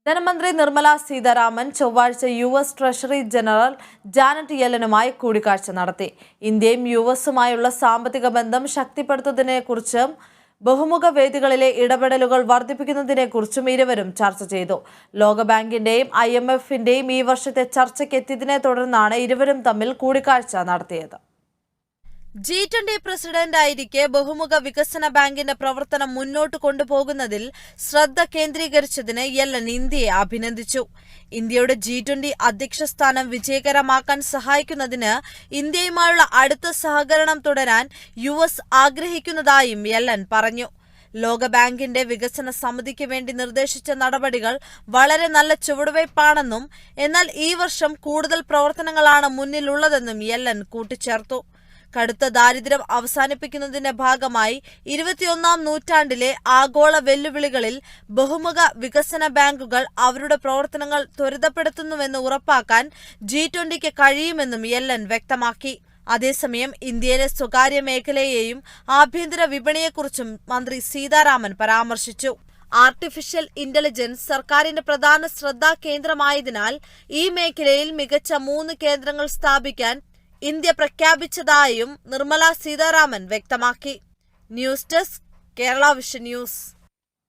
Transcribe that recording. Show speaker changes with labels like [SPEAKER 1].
[SPEAKER 1] ധനമന്ത്രി നിർമ്മല സീതാരാമൻ ചൊവ്വാഴ്ച US treasury general Janet യെല്ലനുമായി കൂടിക്കാഴ്ച നടത്തി. ഇന്ത്യയും USുമായുള്ള സാമ്പത്തിക ബന്ധം ശക്തിപ്പെടുത്തുന്നതിനെക്കുറിച്ചും ബഹുമുഖ വേദികളിലെ ഇടപെടലുകൾ വർദ്ധിപ്പിക്കുന്നതിനെക്കുറിച്ചും ഇരുവരും ചർച്ച ചെയ്തു. ലോകബാങ്കിന്റെയും IMFന്റെയും ഈ വർഷത്തെ ചർച്ചയ്ക്ക് എത്തിയതിനെ തുടർന്നാണ് ഇരുവരും തമ്മിൽ കൂടിക്കാഴ്ച നടത്തിയത്. G20 പ്രസിഡന്റായിരിക്കെ ബഹുമുഖ വികസന ബാങ്കിന്റെ പ്രവർത്തനം മുന്നോട്ട് കൊണ്ടുപോകുന്നതിൽ ശ്രദ്ധ കേന്ദ്രീകരിച്ചതിന് യെല്ലൻ ഇന്ത്യയെ അഭിനന്ദിച്ചു. ഇന്ത്യയുടെ G20 അധ്യക്ഷ സ്ഥാനം വിജയകരമാക്കാൻ സഹായിക്കുന്നതിന് ഇന്ത്യയുമായുള്ള അടുത്ത സഹകരണം തുടരാൻ US ആഗ്രഹിക്കുന്നതായും യെല്ലൻ പറഞ്ഞു. ലോകബാങ്കിന്റെ വികസന സമിതിക്ക് വേണ്ടി നിർദ്ദേശിച്ച നടപടികൾ വളരെ നല്ല ചുവടുവയ്പ്പാണെന്നും എന്നാൽ ഈ വർഷം കൂടുതൽ പ്രവർത്തനങ്ങളാണ് മുന്നിലുള്ളതെന്നും യെല്ലൻ കൂട്ടിച്ചേർത്തു. കടുത്ത ദാരിദ്ര്യം അവസാനിപ്പിക്കുന്നതിന്റെ ഭാഗമായി 21ാം നൂറ്റാണ്ടിലെ ആഗോള വെല്ലുവിളികളിൽ ബഹുമുഖ വികസന ബാങ്കുകൾ അവരുടെ പ്രവർത്തനങ്ങൾ ത്വരിതപ്പെടുത്തുന്നുവെന്ന് ഉറപ്പാക്കാൻ G20ക്ക് കഴിയുമെന്നും യെല്ലൻ വ്യക്തമാക്കി. അതേസമയം ഇന്ത്യയിലെ സ്വകാര്യ മേഖലയെയും ആഭ്യന്തര വിപണിയെക്കുറിച്ചും മന്ത്രി സീതാരാമൻ പരാമർശിച്ചു. ആർട്ടിഫിഷ്യൽ ഇന്റലിജൻസ് സർക്കാരിന്റെ പ്രധാന ശ്രദ്ധാ കേന്ദ്രമായതിനാൽ ഈ മേഖലയിൽ മികച്ച 3 കേന്ദ്രങ്ങൾ സ്ഥാപിക്കാൻ ഇന്ത്യ പ്രഖ്യാപിച്ചതായും നിർമ്മല സീതാരാമൻ വ്യക്തമാക്കി. News desk, Kerala vision news.